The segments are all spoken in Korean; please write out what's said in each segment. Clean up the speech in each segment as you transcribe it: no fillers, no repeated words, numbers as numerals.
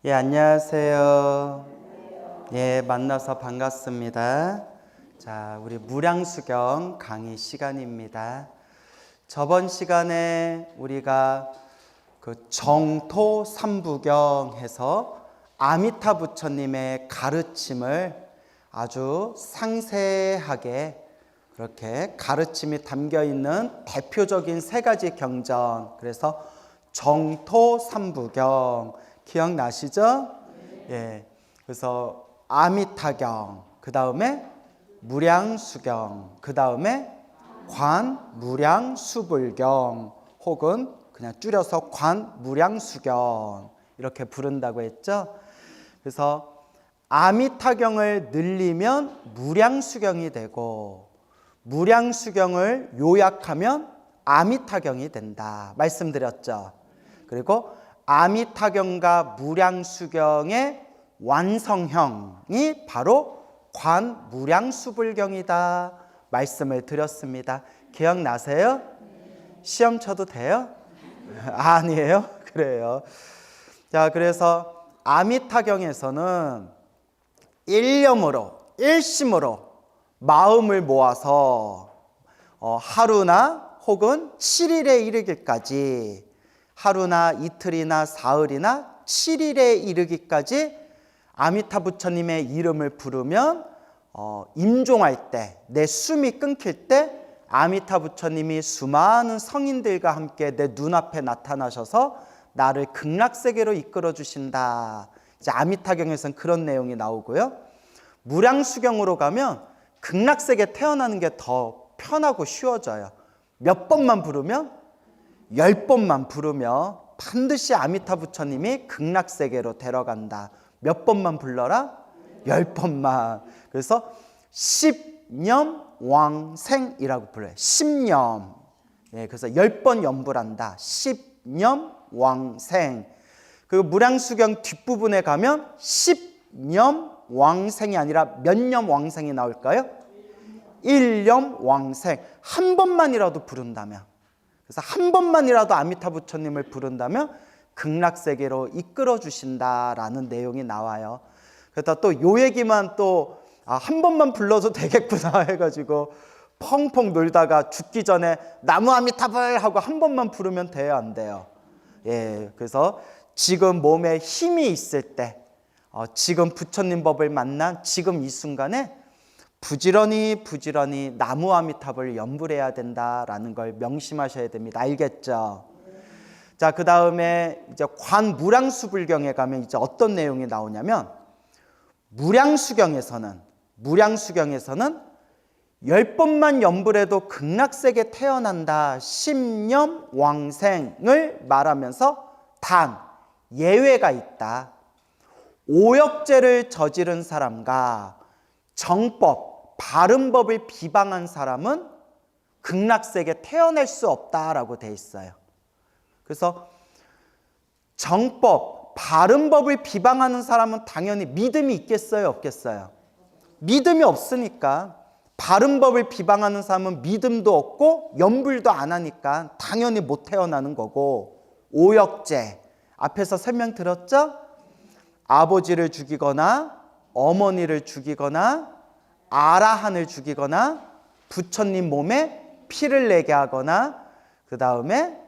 예, 안녕하세요. 예, 만나서 반갑습니다. 자, 우리 무량수경 강의 시간입니다. 저번 시간에 우리가 그 정토 삼부경 해서 아미타 부처님의 가르침을 아주 상세하게 그렇게 가르침이 담겨 있는 대표적인 세 가지 경전, 그래서 정토 삼부경 기억나시죠? 예. 그래서 아미타경, 그 다음에 무량수경, 그 다음에 관무량수불경, 혹은 그냥 줄여서 관무량수경 이렇게 부른다고 했죠. 그래서 아미타경을 늘리면 무량수경이 되고, 무량수경을 요약하면 아미타경이 된다 말씀드렸죠. 그리고 아미타경과 무량수경의 완성형이 바로 관무량수불경이다 말씀을 드렸습니다. 기억나세요? 시험 쳐도 돼요? 아니에요? 그래요. 자, 그래서 아미타경에서는 일념으로, 일심으로 마음을 모아서 하루나 혹은 7일에 이르기까지, 하루나 이틀이나 사흘이나 7일에 이르기까지 아미타 부처님의 이름을 부르면 임종할 때, 내 숨이 끊길 때 아미타 부처님이 수많은 성인들과 함께 내 눈앞에 나타나셔서 나를 극락세계로 이끌어 주신다. 이제 아미타경에서는 그런 내용이 나오고요. 무량수경으로 가면 극락세계 태어나는 게 더 편하고 쉬워져요. 몇 번만 부르면, 10번만 부르며 반드시 아미타 부처님이 극락세계로 데려간다. 몇 번만 불러라? 10번만. 그래서 십념왕생이라고 불러요. 십념. 예, 그래서 10번 연불한다. 십념왕생. 그 무량수경 뒷부분에 가면 십념왕생이 아니라 몇 념왕생이 나올까요? 일념왕생. 한 번만이라도 부른다면, 그래서 한 번만이라도 아미타 부처님을 부른다면 극락세계로 이끌어 주신다라는 내용이 나와요. 그러다 또 요 얘기만 또 한 번만 불러도 되겠구나 해가지고 펑펑 놀다가 죽기 전에 나무 아미타불 하고 한 번만 부르면 돼요, 안 돼요? 예, 그래서 지금 몸에 힘이 있을 때, 지금 부처님 법을 만난 지금 이 순간에 부지런히 나무 아미타불을 연불해야 된다라는 걸 명심하셔야 됩니다. 알겠죠? 자, 그 다음에 이제 관무량수불경에 가면 이제 어떤 내용이 나오냐면, 무량수경에서는 10번만 연불해도 극락세계 태어난다, 십념왕생을 말하면서 단 예외가 있다. 오역죄를 저지른 사람과 정법, 바른법을 비방한 사람은 극락세계 태어날 수 없다라고 돼 있어요. 그래서 정법, 바른법을 비방하는 사람은 당연히 믿음이 있겠어요, 없겠어요? 믿음이 없으니까. 바른법을 비방하는 사람은 믿음도 없고 연불도 안 하니까 당연히 못 태어나는 거고, 오역죄, 앞에서 설명 들었죠? 아버지를 죽이거나 어머니를 죽이거나 아라한을 죽이거나 부처님 몸에 피를 내게 하거나, 그 다음에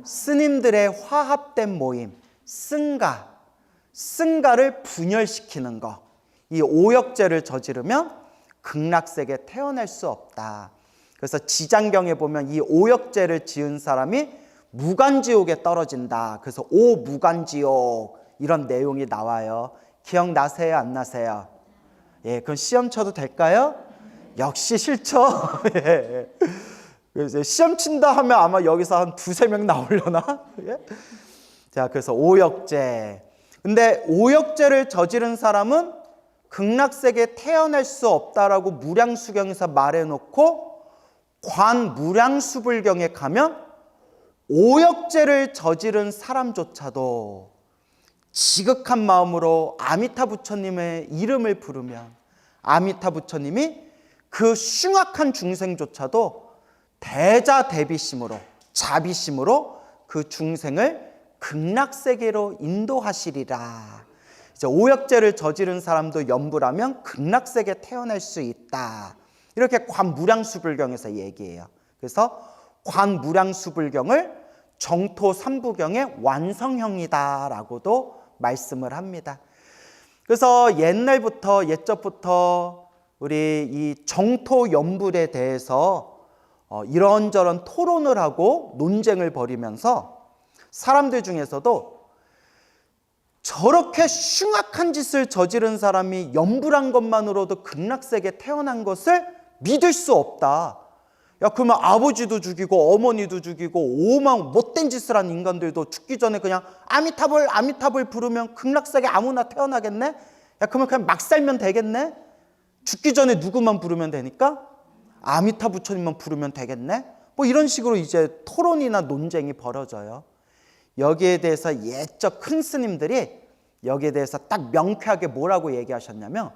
스님들의 화합된 모임, 승가를 분열시키는 거, 이 오역죄를 저지르면 극락세계에 태어날 수 없다. 그래서 지장경에 보면 이 오역죄를 지은 사람이 무간지옥에 떨어진다. 그래서 오무간지옥 이런 내용이 나와요. 기억나세요, 안 나세요? 예, 그럼 시험 쳐도 될까요? 역시 싫죠? 예. 그래서 시험 친다 하면 아마 여기서 한 2-3명 나오려나? 예? 자, 그래서 오역죄. 근데 오역죄를 저지른 사람은 극락세계에 태어날 수 없다라고 무량수경에서 말해놓고, 관무량수불경에 가면 오역죄를 저지른 사람조차도 지극한 마음으로 아미타 부처님의 이름을 부르면 아미타 부처님이 그 흉악한 중생조차도 대자대비심으로, 자비심으로 그 중생을 극락세계로 인도하시리라. 이제 오역죄를 저지른 사람도 염불하면 극락세계에 태어날 수 있다. 이렇게 관무량수불경에서 얘기해요. 그래서 관무량수불경을 정토 삼부경의 완성형이다라고도 말씀을 합니다. 그래서 옛적부터 우리 이 정토 염불에 대해서 이런저런 토론을 하고 논쟁을 벌이면서 사람들 중에서도 저렇게 흉악한 짓을 저지른 사람이 염불한 것만으로도 극락세계에 태어난 것을 믿을 수 없다. 야, 그러면 아버지도 죽이고 어머니도 죽이고 오만 못된 짓을 한 인간들도 죽기 전에 그냥 아미타불 부르면 극락세계 아무나 태어나겠네? 야, 그러면 그냥 막 살면 되겠네? 죽기 전에 누구만 부르면 되니까? 아미타 부처님만 부르면 되겠네? 뭐 이런 식으로 이제 토론이나 논쟁이 벌어져요. 여기에 대해서 옛적 큰 스님들이 여기에 대해서 딱 명쾌하게 뭐라고 얘기하셨냐면,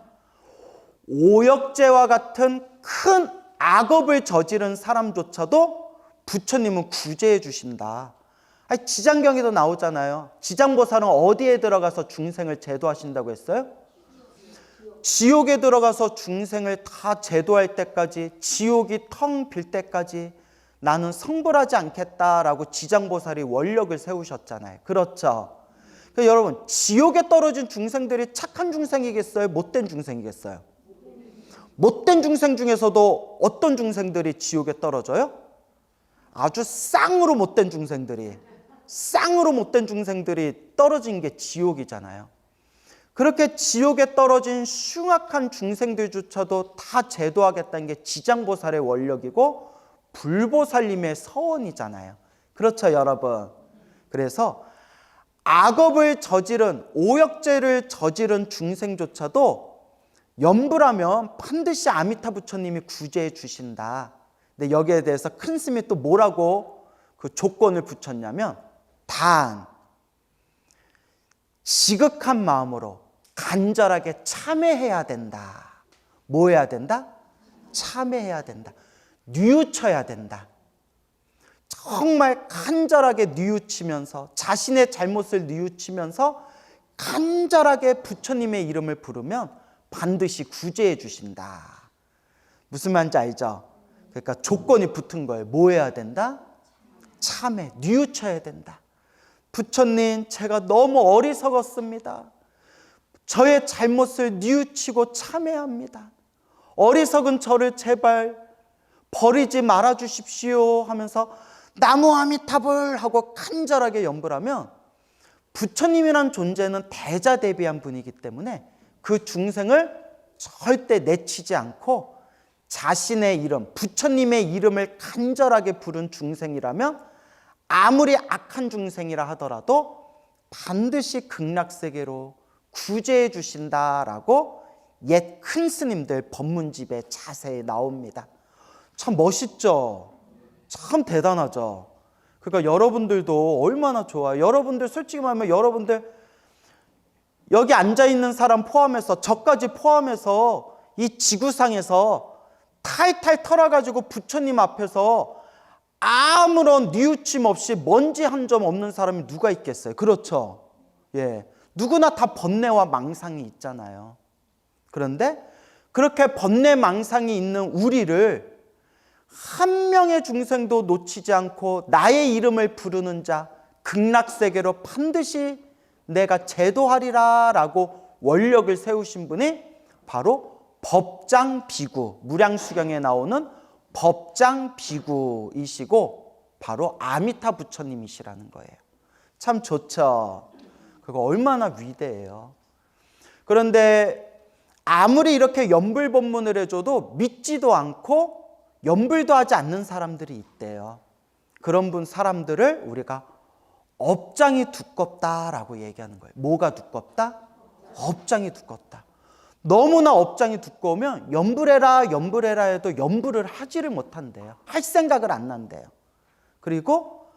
오역죄와 같은 큰 악업을 저지른 사람조차도 부처님은 구제해 주신다. 아니, 지장경에도 나오잖아요. 지장보살은 어디에 들어가서 중생을 제도하신다고 했어요? 지옥에 들어가서 중생을 다 제도할 때까지, 지옥이 텅 빌 때까지 나는 성불하지 않겠다라고 지장보살이 원력을 세우셨잖아요. 그렇죠? 그러니까 여러분, 지옥에 떨어진 중생들이 착한 중생이겠어요? 못된 중생이겠어요? 못된 중생 중에서도 어떤 중생들이 지옥에 떨어져요? 아주 쌍으로 못된 중생들이 떨어진 게 지옥이잖아요. 그렇게 지옥에 떨어진 흉악한 중생들조차도 다 제도하겠다는 게 지장보살의 원력이고 불보살님의 서원이잖아요. 그렇죠, 여러분? 그래서 악업을 저지른, 오역죄를 저지른 중생조차도 염불하면 반드시 아미타 부처님이 구제해 주신다. 근데 여기에 대해서 큰 스님이 또 뭐라고 그 조건을 붙였냐면, 단 지극한 마음으로 간절하게 참회해야 된다. 뭐 해야 된다? 참회해야 된다. 뉘우쳐야 된다. 정말 간절하게 뉘우치면서, 자신의 잘못을 뉘우치면서 간절하게 부처님의 이름을 부르면 반드시 구제해 주신다. 무슨 말인지 알죠? 그러니까 조건이 붙은 거예요. 뭐 해야 된다? 참회, 뉘우쳐야 된다. 부처님, 제가 너무 어리석었습니다. 저의 잘못을 뉘우치고 참회합니다. 어리석은 저를 제발 버리지 말아 주십시오 하면서 나무 아미타불 하고 간절하게 염불하면, 부처님이란 존재는 대자대비한 분이기 때문에 그 중생을 절대 내치지 않고 자신의 이름, 부처님의 이름을 간절하게 부른 중생이라면 아무리 악한 중생이라 하더라도 반드시 극락세계로 구제해 주신다라고 옛 큰 스님들 법문집에 자세히 나옵니다. 참 멋있죠? 참 대단하죠? 그러니까 여러분들도 얼마나 좋아요. 여러분들 솔직히 말하면 여러분들 여기 앉아있는 사람 포함해서, 저까지 포함해서 이 지구상에서 탈탈 털어가지고 부처님 앞에서 아무런 뉘우침 없이 먼지 한 점 없는 사람이 누가 있겠어요? 그렇죠? 예, 누구나 다 번뇌와 망상이 있잖아요. 그런데 그렇게 번뇌 망상이 있는 우리를 한 명의 중생도 놓치지 않고 나의 이름을 부르는 자, 극락세계로 반드시 내가 제도하리라 라고 원력을 세우신 분이 바로 법장비구, 무량수경에 나오는 법장비구이시고 바로 아미타 부처님이시라는 거예요. 참 좋죠? 그거 얼마나 위대해요. 그런데 아무리 이렇게 염불법문을 해줘도 믿지도 않고 염불도 하지 않는 사람들이 있대요. 그런 사람들을 우리가 업장이 두껍다라고 얘기하는 거예요. 뭐가 두껍다? 업장이 두껍다. 너무나 업장이 두꺼우면 염불해라 해도 염불을 하지를 못한대요. 할 생각을 안 난대요. 그리고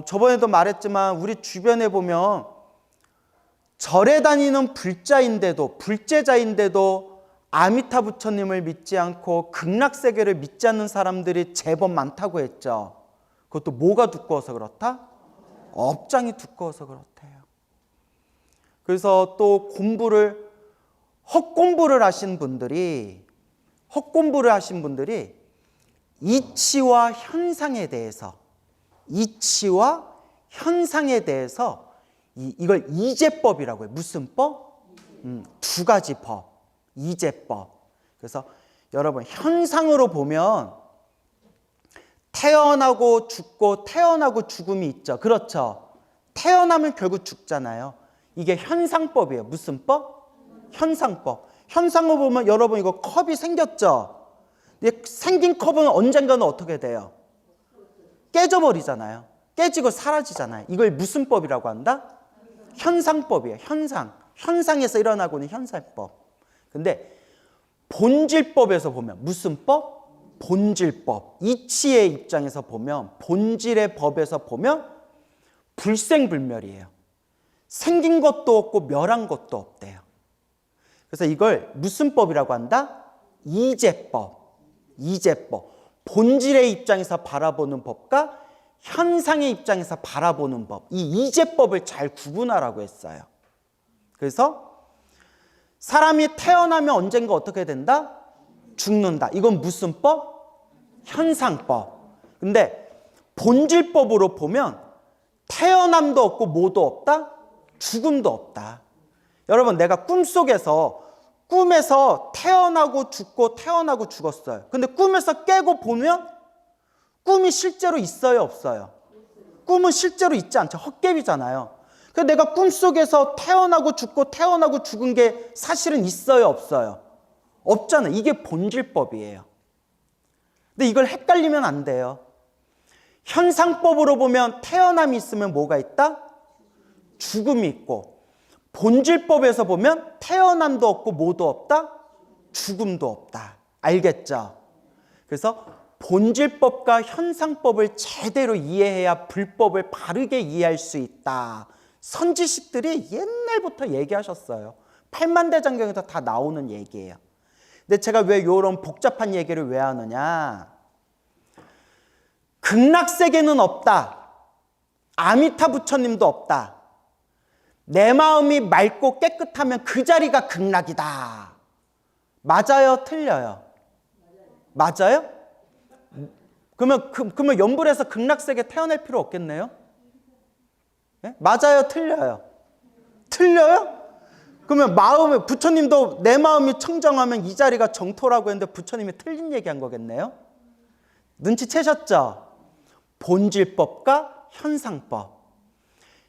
저번에도 말했지만 우리 주변에 보면 절에 다니는 불제자인데도 아미타 부처님을 믿지 않고 극락세계를 믿지 않는 사람들이 제법 많다고 했죠. 그것도 뭐가 두꺼워서 그렇다? 업장이 두꺼워서 그렇대요. 그래서 또 헛공부를 하신 분들이 이치와 현상에 대해서 이걸 이제법이라고 해요. 무슨 법? 두 가지 법. 이제법. 그래서 여러분, 현상으로 보면 태어나고 죽고 태어나고 죽음이 있죠. 그렇죠? 태어나면 결국 죽잖아요. 이게 현상법이에요. 무슨 법? 현상법. 현상을 보면 여러분, 이거 컵이 생겼죠? 근데 생긴 컵은 언젠가는 어떻게 돼요? 깨져버리잖아요. 깨지고 사라지잖아요. 이걸 무슨 법이라고 한다? 현상법이에요. 현상에서 일어나고 있는 현상법. 근데 본질법에서 보면 무슨 법? 본질법. 이치의 입장에서 보면, 본질의 법에서 보면 불생불멸이에요. 생긴 것도 없고 멸한 것도 없대요. 그래서 이걸 무슨 법이라고 한다? 이제법. 본질의 입장에서 바라보는 법과 현상의 입장에서 바라보는 법. 이 이제법을 잘 구분하라고 했어요. 그래서 사람이 태어나면 언젠가 어떻게 된다? 죽는다. 이건 무슨 법? 현상법. 근데 본질법으로 보면 태어남도 없고 뭐도 없다? 죽음도 없다. 여러분, 내가 꿈에서 태어나고 죽고 태어나고 죽었어요. 근데 꿈에서 깨고 보면 꿈이 실제로 있어요, 없어요? 꿈은 실제로 있지 않죠. 헛개비잖아요. 그래서 내가 꿈속에서 태어나고 죽고 태어나고 죽은 게 사실은 있어요, 없어요? 없잖아요. 이게 본질법이에요. 근데 이걸 헷갈리면 안 돼요. 현상법으로 보면 태어남이 있으면 뭐가 있다? 죽음이 있고, 본질법에서 보면 태어남도 없고 뭐도 없다? 죽음도 없다. 알겠죠? 그래서 본질법과 현상법을 제대로 이해해야 불법을 바르게 이해할 수 있다. 선지식들이 옛날부터 얘기하셨어요. 팔만대장경에서 다 나오는 얘기예요. 근데 제가 왜 이런 복잡한 얘기를 왜 하느냐? 극락세계는 없다. 아미타 부처님도 없다. 내 마음이 맑고 깨끗하면 그 자리가 극락이다. 맞아요? 틀려요? 맞아요? 그러면 연불에서 극락세계 태어날 필요 없겠네요? 네? 맞아요? 틀려요? 틀려요? 그러면 부처님도 내 마음이 청정하면 이 자리가 정토라고 했는데 부처님이 틀린 얘기한 거겠네요? 눈치채셨죠? 본질법과 현상법.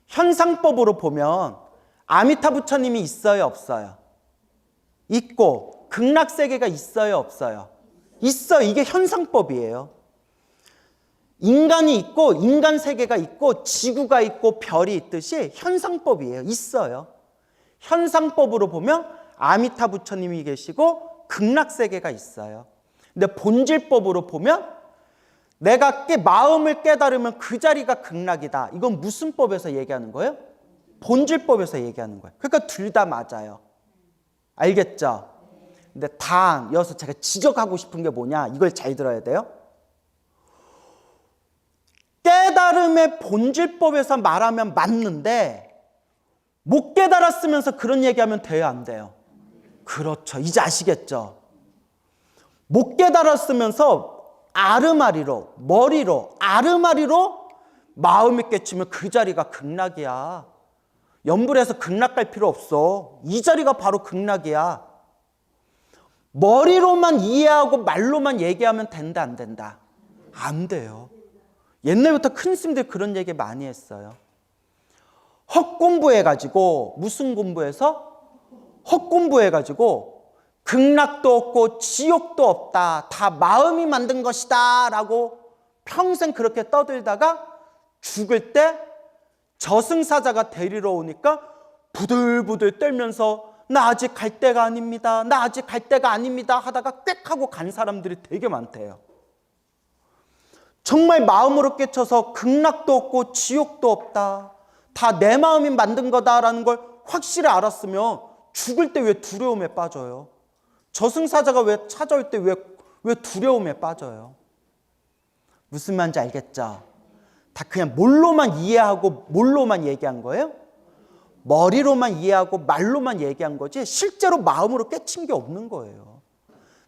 현상법으로 보면 아미타 부처님이 있어요, 없어요? 있고, 극락세계가 있어요, 없어요? 있어요. 이게 현상법이에요. 인간이 있고, 인간 세계가 있고, 지구가 있고, 별이 있듯이 현상법이에요. 있어요. 현상법으로 보면 아미타 부처님이 계시고 극락세계가 있어요. 근데 본질법으로 보면 내가 마음을 깨달으면 그 자리가 극락이다. 이건 무슨 법에서 얘기하는 거예요? 본질법에서 얘기하는 거예요. 그러니까 둘 다 맞아요. 알겠죠? 근데 여기서 제가 지적하고 싶은 게 뭐냐? 이걸 잘 들어야 돼요. 깨달음의 본질법에서 말하면 맞는데 못 깨달았으면서 그런 얘기하면 돼요, 안 돼요? 그렇죠. 이제 아시겠죠? 못 깨달았으면서 머리로 마음이 깨치면 그 자리가 극락이야. 연불에서 극락 갈 필요 없어. 이 자리가 바로 극락이야. 머리로만 이해하고 말로만 얘기하면 된다, 안 된다? 안 돼요. 옛날부터 큰 스님들이 그런 얘기 많이 했어요. 헛공부해가지고, 무슨 공부해서? 헛공부해가지고 극락도 없고 지옥도 없다. 다 마음이 만든 것이다 라고 평생 그렇게 떠들다가 죽을 때 저승사자가 데리러 오니까 부들부들 떨면서 나 아직 갈 때가 아닙니다. 나 아직 갈 때가 아닙니다 하다가 꽥 하고 간 사람들이 되게 많대요. 정말 마음으로 깨쳐서 극락도 없고 지옥도 없다. 다 내 마음이 만든 거다라는 걸 확실히 알았으면 죽을 때 왜 두려움에 빠져요? 저승사자가 왜 찾아올 때 왜 두려움에 빠져요? 무슨 말인지 알겠죠? 다 그냥 뭘로만 이해하고 뭘로만 얘기한 거예요? 머리로만 이해하고 말로만 얘기한 거지 실제로 마음으로 깨친 게 없는 거예요.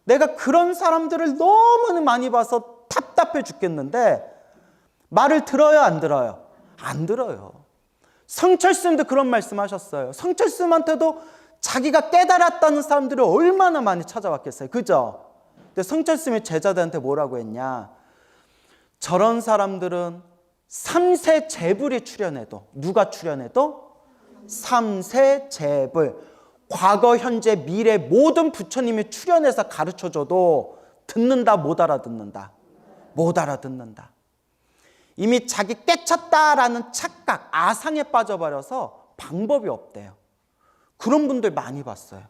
내가 그런 사람들을 너무 많이 봐서 답답해 죽겠는데 말을 들어요, 안 들어요? 안 들어요. 성철스님도 그런 말씀하셨어요. 성철스님한테도 자기가 깨달았다는 사람들이 얼마나 많이 찾아왔겠어요. 그죠? 근데 성철스님이 제자들한테 뭐라고 했냐? 저런 사람들은 3세 재불이 출현해도, 누가 출현해도? 3세 재불, 과거, 현재, 미래 모든 부처님이 출현해서 가르쳐줘도 듣는다, 못 알아듣는다? 못 알아듣는다. 이미 자기 깨쳤다라는 착각, 아상에 빠져버려서 방법이 없대요. 그런 분들 많이 봤어요.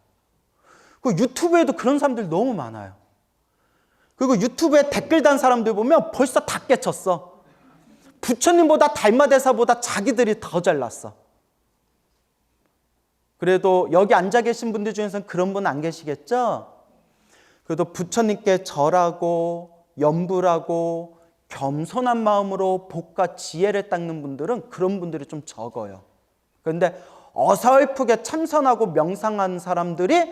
그 유튜브에도 그런 사람들 너무 많아요. 그리고 유튜브에 댓글 단 사람들 보면 벌써 다 깨쳤어. 부처님보다 달마대사보다 자기들이 더 잘났어. 그래도 여기 앉아 계신 분들 중에서는 그런 분 안 계시겠죠? 그래도 부처님께 절하고 염불하고 겸손한 마음으로 복과 지혜를 닦는 분들은 그런 분들이 좀 적어요. 그런데 어설프게 참선하고 명상하는 사람들이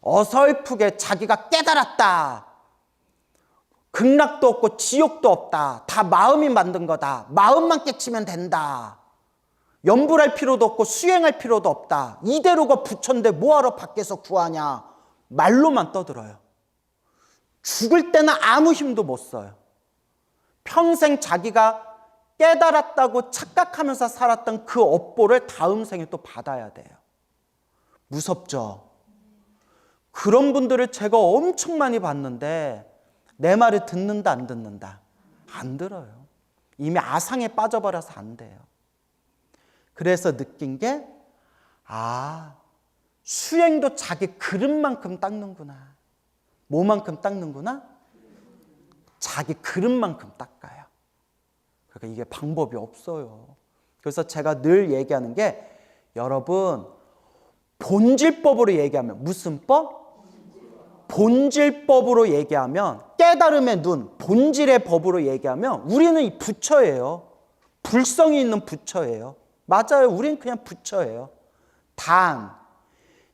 어설프게 자기가 깨달았다. 극락도 없고 지옥도 없다. 다 마음이 만든 거다. 마음만 깨치면 된다. 염불할 필요도 없고 수행할 필요도 없다. 이대로가 부처인데 뭐하러 밖에서 구하냐. 말로만 떠들어요. 죽을 때는 아무 힘도 못 써요. 평생 자기가 깨달았다고 착각하면서 살았던 그 업보를 다음 생에 또 받아야 돼요. 무섭죠? 그런 분들을 제가 엄청 많이 봤는데 내 말을 듣는다, 안 듣는다? 안 들어요. 이미 아상에 빠져버려서 안 돼요. 그래서 느낀 게 수행도 자기 그릇만큼 닦는구나. 뭐만큼 닦는구나? 자기 그릇만큼 닦아요. 그러니까 이게 방법이 없어요. 그래서 제가 늘 얘기하는 게 여러분 본질법으로 얘기하면 무슨 법? 본질법으로 얘기하면 깨달음의 눈, 본질의 법으로 얘기하면 우리는 이 부처예요. 불성이 있는 부처예요. 맞아요. 우리는 그냥 부처예요. 단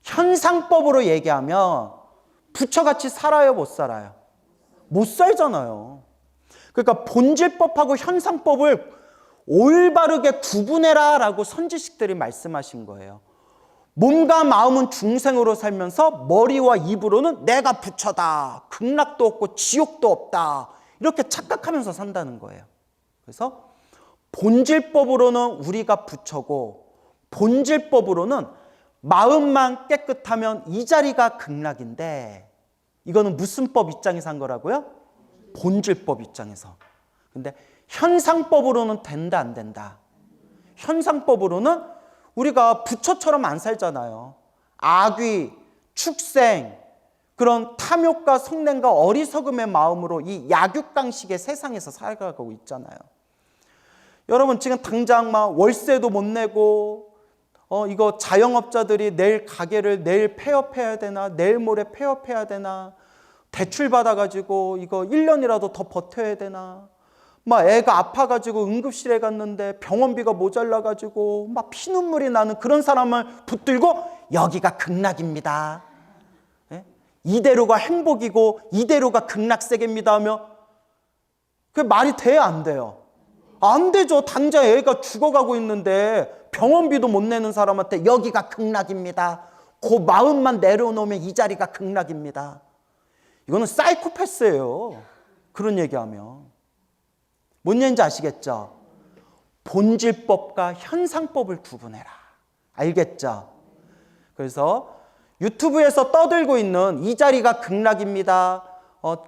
현상법으로 얘기하면 부처같이 살아요, 못 살아요? 못 살잖아요. 그러니까 본질법하고 현상법을 올바르게 구분해라 라고 선지식들이 말씀하신 거예요. 몸과 마음은 중생으로 살면서 머리와 입으로는 내가 부처다. 극락도 없고 지옥도 없다. 이렇게 착각하면서 산다는 거예요. 그래서 본질법으로는 우리가 부처고 본질법으로는 마음만 깨끗하면 이 자리가 극락인데 이거는 무슨 법 입장에서 한 거라고요? 본질법 입장에서. 근데 현상법으로는 된다, 안 된다? 현상법으로는 우리가 부처처럼 안 살잖아요. 악귀, 축생, 그런 탐욕과 성냄과 어리석음의 마음으로 이 약육강식의 세상에서 살아가고 있잖아요. 여러분 지금 당장 막 월세도 못 내고 이거 자영업자들이 내일 가게를 내일 폐업해야 되나 내일 모레 폐업해야 되나 대출 받아가지고 이거 1년이라도 더 버텨야 되나 막 애가 아파가지고 응급실에 갔는데 병원비가 모자라가지고 막 피눈물이 나는 그런 사람을 붙들고 여기가 극락입니다. 네? 이대로가 행복이고 이대로가 극락세계입니다 하면 그게 말이 돼요, 안 돼요? 안 되죠. 당장 애가 죽어가고 있는데 병원비도 못 내는 사람한테 여기가 극락입니다. 그 마음만 내려놓으면 이 자리가 극락입니다. 이거는 사이코패스예요. 그런 얘기하면. 뭔 얘기인지 아시겠죠? 본질법과 현상법을 구분해라. 알겠죠? 그래서 유튜브에서 떠들고 있는 이 자리가 극락입니다.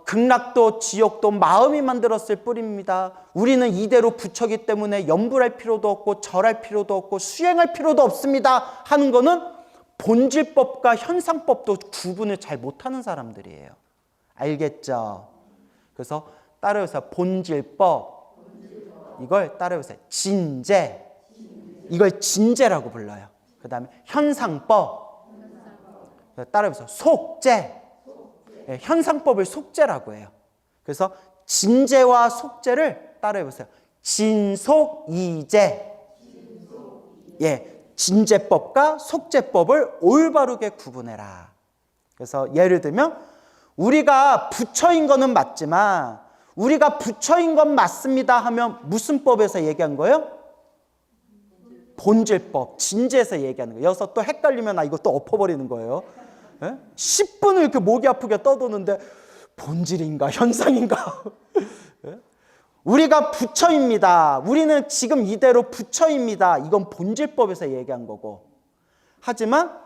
극락도 지옥도 마음이 만들었을 뿐입니다. 우리는 이대로 부처기 때문에 염불할 필요도 없고 절할 필요도 없고 수행할 필요도 없습니다 하는 거는 본질법과 현상법도 구분을 잘 못하는 사람들이에요. 알겠죠? 그래서 따라해서 본질법, 이걸 따라해서 진재, 이걸 진재라고 불러요. 그 다음에 현상법, 따라해서 속재, 현상법을 속재라고 해요. 그래서 진재와 속재를 따라해보세요. 진속이제. 예, 진제법과 속제법을 올바르게 구분해라. 그래서 예를 들면 우리가 부처인 거는 맞지만 우리가 부처인 건 맞습니다 하면 무슨 법에서 얘기한 거예요? 본질법, 진제에서 얘기하는 거예요. 여기서 또 헷갈리면 이거 또 엎어버리는 거예요. 예? 10분을 이렇게 목이 아프게 떠도는데 본질인가 현상인가? 예? 우리가 부처입니다. 우리는 지금 이대로 부처입니다. 이건 본질법에서 얘기한 거고. 하지만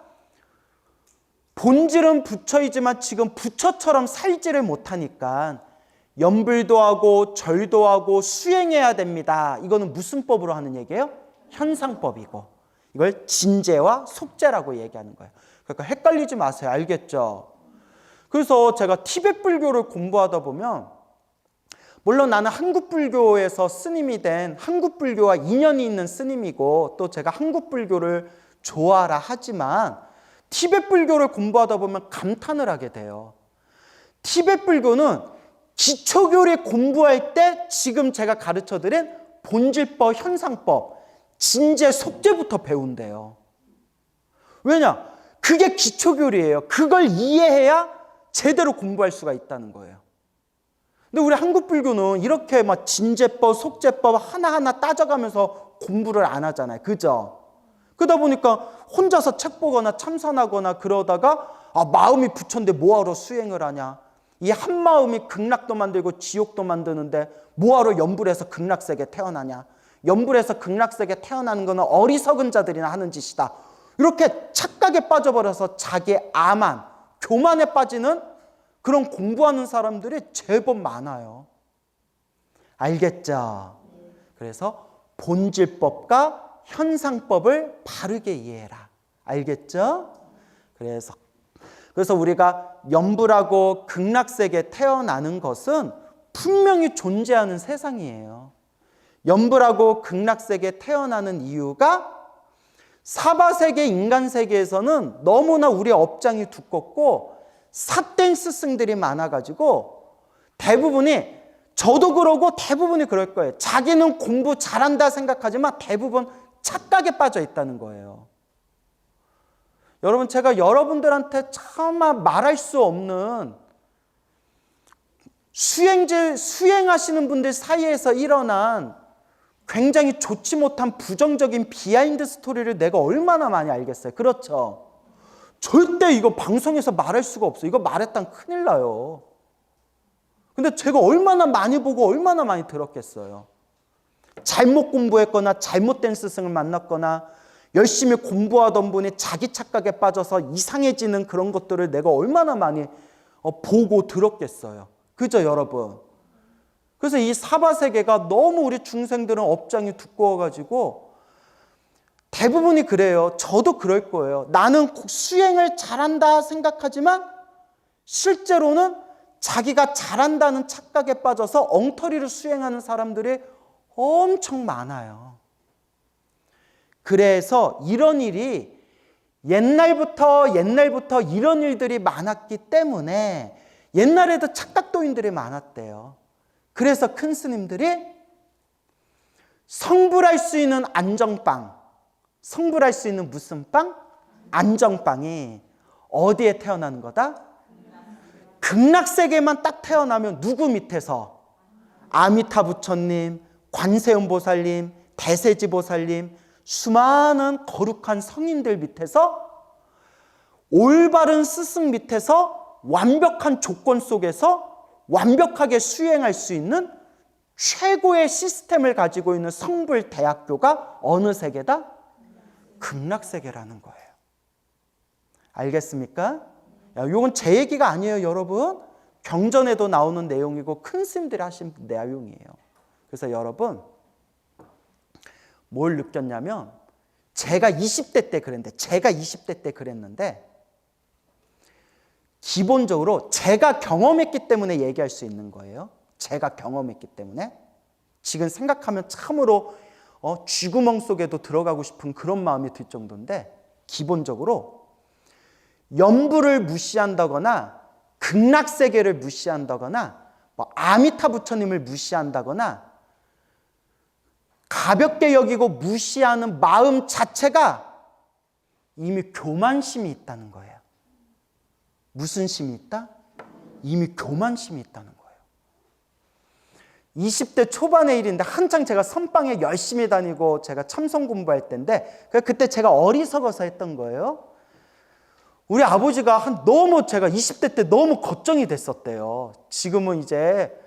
본질은 부처이지만 지금 부처처럼 살지를 못하니까 염불도 하고 절도 하고 수행해야 됩니다. 이거는 무슨 법으로 하는 얘기예요? 현상법이고. 이걸 진제와 속제라고 얘기하는 거예요. 그러니까 헷갈리지 마세요. 알겠죠? 그래서 제가 티베트 불교를 공부하다 보면 물론 나는 한국 불교에서 스님이 된 한국 불교와 인연이 있는 스님이고 또 제가 한국 불교를 좋아하라 하지만 티베트 불교를 공부하다 보면 감탄을 하게 돼요. 티베트 불교는 기초교리 공부할 때 지금 제가 가르쳐드린 본질법, 현상법, 진제, 속제부터 배운대요. 왜냐? 그게 기초교리예요. 그걸 이해해야 제대로 공부할 수가 있다는 거예요. 근데 우리 한국 불교는 이렇게 막 진제법, 속제법 하나하나 따져가면서 공부를 안 하잖아요. 그죠? 그러다 보니까 혼자서 책 보거나 참선하거나 그러다가 마음이 부처인데 뭐하러 수행을 하냐. 이 한 마음이 극락도 만들고 지옥도 만드는데 뭐하러 염불에서 극락세계 태어나냐. 염불에서 극락세계 태어나는 거는 어리석은 자들이나 하는 짓이다. 이렇게 착각에 빠져버려서 자기 아만, 교만에 빠지는 그런 공부하는 사람들이 제법 많아요. 알겠죠? 그래서 본질법과 현상법을 바르게 이해해라. 알겠죠? 그래서 우리가 염불하고 극락세계에 태어나는 것은 분명히 존재하는 세상이에요. 염불하고 극락세계에 태어나는 이유가 사바세계 인간세계에서는 너무나 우리의 업장이 두껍고 삿된 스승들이 많아가지고 대부분이, 저도 그러고 대부분이 그럴 거예요. 자기는 공부 잘한다 생각하지만 대부분 착각에 빠져 있다는 거예요. 여러분, 제가 여러분들한테 차마 말할 수 없는 수행하시는 분들 사이에서 일어난 굉장히 좋지 못한 부정적인 비하인드 스토리를 내가 얼마나 많이 알겠어요. 그렇죠? 절대 이거 방송에서 말할 수가 없어요. 이거 말했다면 큰일 나요. 근데 제가 얼마나 많이 보고 얼마나 많이 들었겠어요. 잘못 공부했거나 잘못된 스승을 만났거나 열심히 공부하던 분이 자기 착각에 빠져서 이상해지는 그런 것들을 내가 얼마나 많이 보고 들었겠어요. 그죠, 여러분? 그래서 이 사바세계가 너무 우리 중생들은 업장이 두꺼워가지고 대부분이 그래요. 저도 그럴 거예요. 나는 수행을 잘한다 생각하지만 실제로는 자기가 잘한다는 착각에 빠져서 엉터리로 수행하는 사람들이 엄청 많아요. 그래서 이런 일이 옛날부터 이런 일들이 많았기 때문에 옛날에도 착각도인들이 많았대요. 그래서 큰 스님들이 성불할 수 있는 안정빵, 성불할 수 있는 무슨 빵? 안정빵이 어디에 태어나는 거다? 극락세계만 딱 태어나면 누구 밑에서? 아미타 부처님, 관세음보살님, 대세지보살님, 수많은 거룩한 성인들 밑에서, 올바른 스승 밑에서 완벽한 조건 속에서 완벽하게 수행할 수 있는 최고의 시스템을 가지고 있는 성불대학교가 어느 세계다? 극락세계라는 거예요. 알겠습니까? 이건 제 얘기가 아니에요, 여러분. 경전에도 나오는 내용이고 큰 스님들이 하신 내용이에요. 그래서 여러분, 뭘 느꼈냐면 제가 20대 때 그랬는데 기본적으로 제가 경험했기 때문에 얘기할 수 있는 거예요. 제가 경험했기 때문에. 지금 생각하면 참으로 쥐구멍 속에도 들어가고 싶은 그런 마음이 들 정도인데, 기본적으로 염불을 무시한다거나 극락세계를 무시한다거나 아미타 부처님을 무시한다거나 가볍게 여기고 무시하는 마음 자체가 이미 교만심이 있다는 거예요. 무슨 심이 있다? 이미 교만심이 있다는 거예요. 20대 초반의 일인데 한창 제가 선방에 열심히 다니고 제가 참선 공부할 때인데 그때 제가 어리석어서 했던 거예요. 우리 아버지가 너무 제가 20대 때 너무 걱정이 됐었대요. 지금은 이제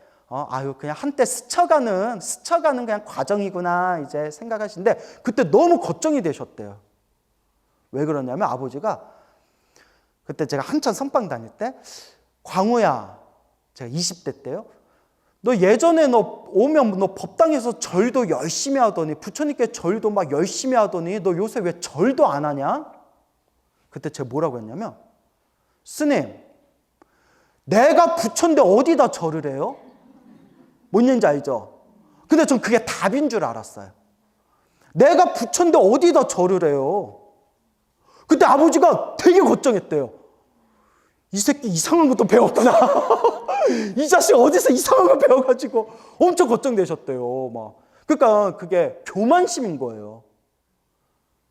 그냥 한때 스쳐가는 그냥 과정이구나 이제 생각하시는데 그때 너무 걱정이 되셨대요. 왜 그러냐면 아버지가 그때 제가 한참 선방 다닐 때 광우야, 제가 20대 때요. 너 예전에 너 오면 너 법당에서 절도 열심히 하더니 부처님께 절도 막 열심히 하더니 너 요새 왜 절도 안 하냐? 그때 제가 뭐라고 했냐면 스님, 내가 부처인데 어디다 절을 해요? 뭔 얘기인지 알죠? 근데 전 그게 답인 줄 알았어요. 내가 부처인데 어디다 절을 해요? 그때 아버지가 되게 걱정했대요. 이 새끼 이상한 것도 배웠구나. 이 자식 어디서 이상한 거 배워가지고 엄청 걱정되셨대요. 막. 그러니까 그게 교만심인 거예요.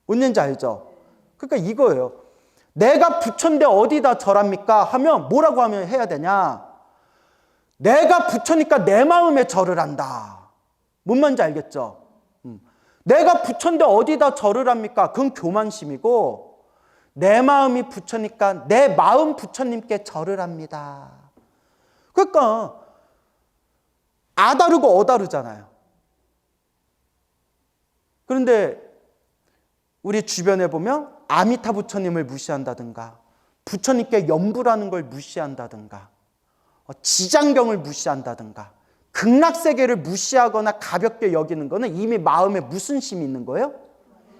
뭔 얘기인지 알죠? 그러니까 이거예요. 내가 부처인데 어디다 절합니까? 하면 뭐라고 하면 해야 되냐? 내가 부처니까 내 마음에 절을 한다. 뭔 말인지 알겠죠? 내가 부처인데 어디다 절을 합니까? 그건 교만심이고 내 마음이 부처니까 내 마음 부처님께 절을 합니다. 그러니까 아다르고 어다르잖아요. 그런데 우리 주변에 보면 아미타 부처님을 무시한다든가 부처님께 염불하는 걸 무시한다든가 지장경을 무시한다든가 극락세계를 무시하거나 가볍게 여기는 거는 이미 마음에 무슨 심이 있는 거예요?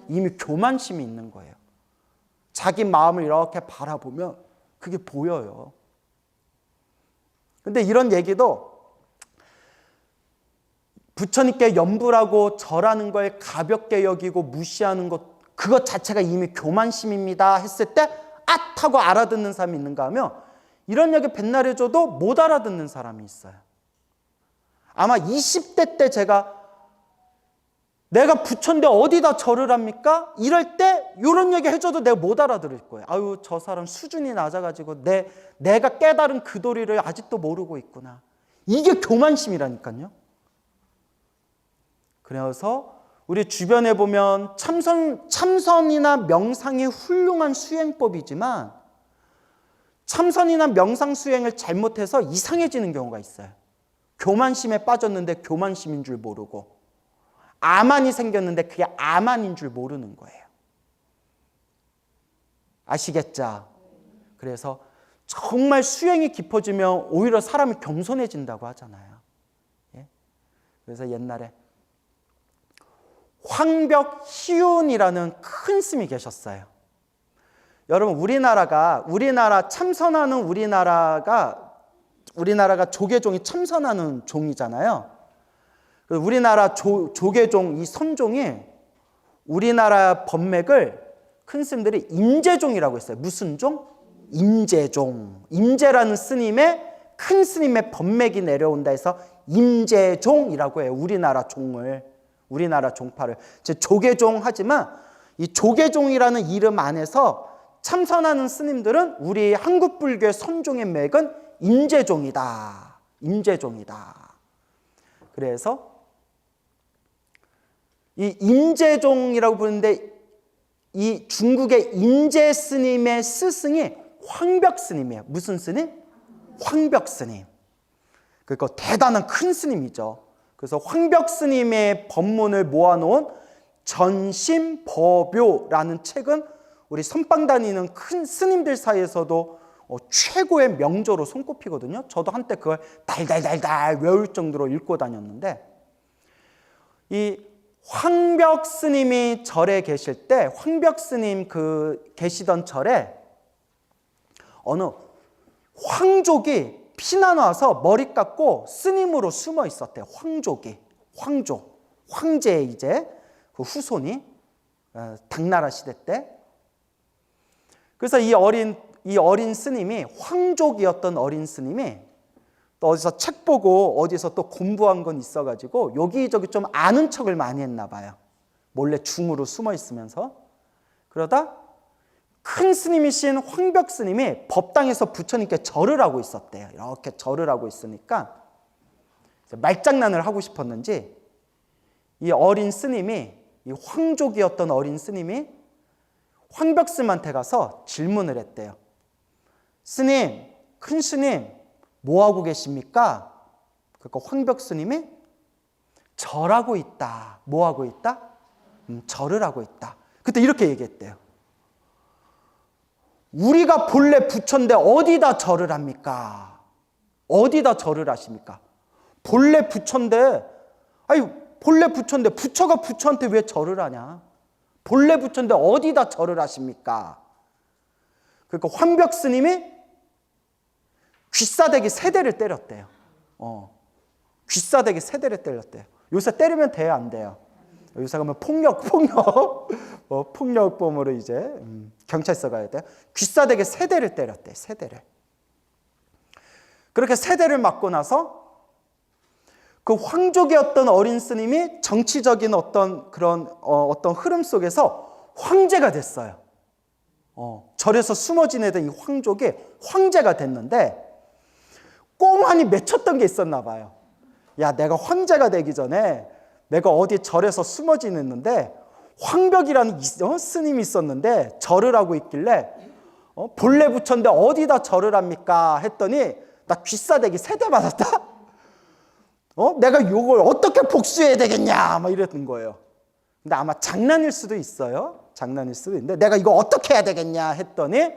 이미 교만심이 있는 거예요. 자기 마음을 이렇게 바라보면 그게 보여요. 근데 이런 얘기도 부처님께 염불하고 절하는 걸 가볍게 여기고 무시하는 것 그것 자체가 이미 교만심입니다 했을 때 하고 알아듣는 사람이 있는가 하면 이런 얘기 맨날 해줘도 못 알아듣는 사람이 있어요. 아마 20대 때 내가 부처인데 어디다 절을 합니까? 이럴 때 이런 얘기 해줘도 내가 못 알아들을 거예요. 아유, 저 사람 수준이 낮아가지고 내가 깨달은 그 도리를 아직도 모르고 있구나. 이게 교만심이라니까요. 그래서 우리 주변에 보면 참선이나 명상이 훌륭한 수행법이지만 참선이나 명상 수행을 잘못해서 이상해지는 경우가 있어요. 교만심에 빠졌는데 교만심인 줄 모르고 아만이 생겼는데 그게 아만인 줄 모르는 거예요. 아시겠죠? 그래서 정말 수행이 깊어지면 오히려 사람이 겸손해진다고 하잖아요. 예? 그래서 옛날에 황벽희운이라는 큰 스님이 계셨어요. 여러분 우리나라 참선하는 우리나라가 조계종이 참선하는 종이잖아요. 우리나라 조계종 이 선종이 우리나라 법맥을 큰 스님들이 임재종이라고 했어요. 무슨 종? 임재종. 임재라는 스님의 큰 스님의 법맥이 내려온다 해서 임재종이라고 해요. 우리나라 종파를. 조계종 하지만 이 조계종이라는 이름 안에서 참선하는 스님들은 우리 한국 불교의 선종의 맥은 임재종이다. 임재종이다. 그래서 이 임재종이라고 부르는데 이 중국의 임재 스님의 스승이 황벽 스님이에요. 무슨 스님? 황벽 스님. 그러니까 대단한 큰 스님이죠. 그래서 황벽 스님의 법문을 모아놓은 전심법요라는 책은 우리 선방 다니는 큰 스님들 사이에서도 최고의 명조로 손꼽히거든요. 저도 한때 그걸 달달달달 외울 정도로 읽고 다녔는데 이 황벽 스님이 절에 계실 때 황벽 스님 계시던 절에 어느 황족이 피난 와서 머리 깎고 스님으로 숨어 있었대요. 황제의 이제 그 후손이 당나라 시대 때. 그래서 이 어린 스님이 황족이었던 어린 스님이 또 어디서 책 보고 어디서 또 공부한 건 있어가지고 여기저기 좀 아는 척을 많이 했나 봐요. 몰래 중으로 숨어 있으면서. 그러다 큰 스님이신 황벽 스님이 법당에서 부처님께 절을 하고 있었대요. 이렇게 절을 하고 있으니까 말장난을 하고 싶었는지 이 어린 스님이, 이 황족이었던 어린 스님이 황벽 스님한테 가서 질문을 했대요. 스님, 큰 스님, 뭐 하고 계십니까? 그러니까 황벽 스님이 절하고 있다. 뭐 하고 있다? 절을 하고 있다. 그때 이렇게 얘기했대요. 우리가 본래 부처인데 어디다 절을 합니까? 어디다 절을 하십니까? 본래 부처인데, 아니 본래 부처인데 부처가 부처한테 왜 절을 하냐? 본래 부처인데 어디다 절을 하십니까? 그러니까 황벽 스님이 귀싸대기 3대를 때렸대요. 귀싸대기 3대를 때렸대요. 요새 때리면 돼요, 안 돼요? 요새 가면 폭력범으로 이제 경찰서 가야 돼요. 귀싸대기 3대를 때렸대요. 3대를. 그렇게 3대를 맞고 나서 그 황족이었던 어린 스님이 정치적인 어떤 그런 어떤 흐름 속에서 황제가 됐어요. 절에서 숨어 지내던 이 황족이 황제가 됐는데 꽁하니 맺혔던 게 있었나 봐요. 야, 내가 황제가 되기 전에 내가 어디 절에서 숨어 지냈는데 황벽이라는 스님이 있었는데 절을 하고 있길래 본래 부처인데 어디다 절을 합니까? 했더니 나 귀싸대기 3대 받았다? 내가 이걸 어떻게 복수해야 되겠냐? 막 이랬던 거예요. 근데 아마 장난일 수도 있어요. 장난일 수도 있는데 내가 이거 어떻게 해야 되겠냐? 했더니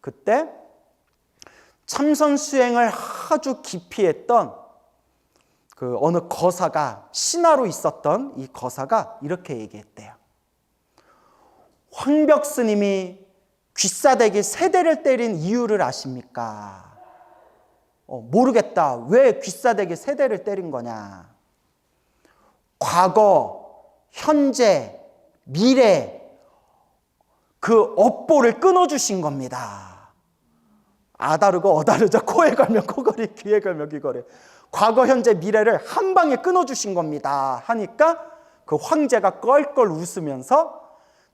그때 참선 수행을 아주 깊이 했던 그 어느 거사가, 신하로 있었던 이 거사가 이렇게 얘기했대요. 황벽 스님이 귀싸대기 3대를 때린 이유를 아십니까? 모르겠다. 왜 귀싸대기 3대를 때린 거냐? 과거, 현재, 미래 그 업보를 끊어주신 겁니다. 아다르고 어다르자 코에 걸면 코걸이, 귀에 걸면 귀걸이. 과거, 현재, 미래를 한 방에 끊어주신 겁니다. 하니까 그 황제가 껄껄 웃으면서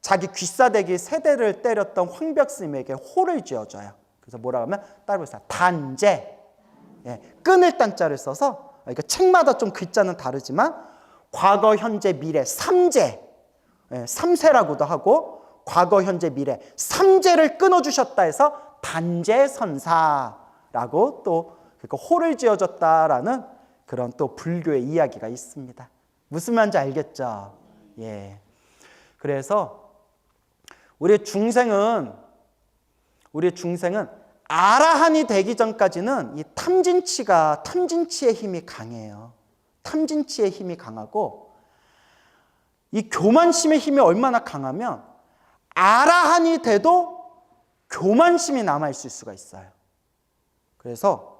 자기 귀싸대기 3대를 때렸던 황벽 스님에게 호를 지어줘요. 그래서 뭐라고 하면 따로 해서 단제. 끊을 단자를 써서, 이거 책마다 좀 글자는 다르지만 과거, 현재, 미래 3제, 3세라고도 하고 과거, 현재, 미래 3제를 끊어주셨다 해서 단제선사라고 또 그러니까 호를 지어줬다라는 그런 또 불교의 이야기가 있습니다. 무슨 말인지 알겠죠? 예. 그래서 우리 중생은 아라한이 되기 전까지는 이 탐진치의 힘이 강해요. 탐진치의 힘이 강하고 이 교만심의 힘이 얼마나 강하면 아라한이 돼도 교만심이 남아있을 수가 있어요. 그래서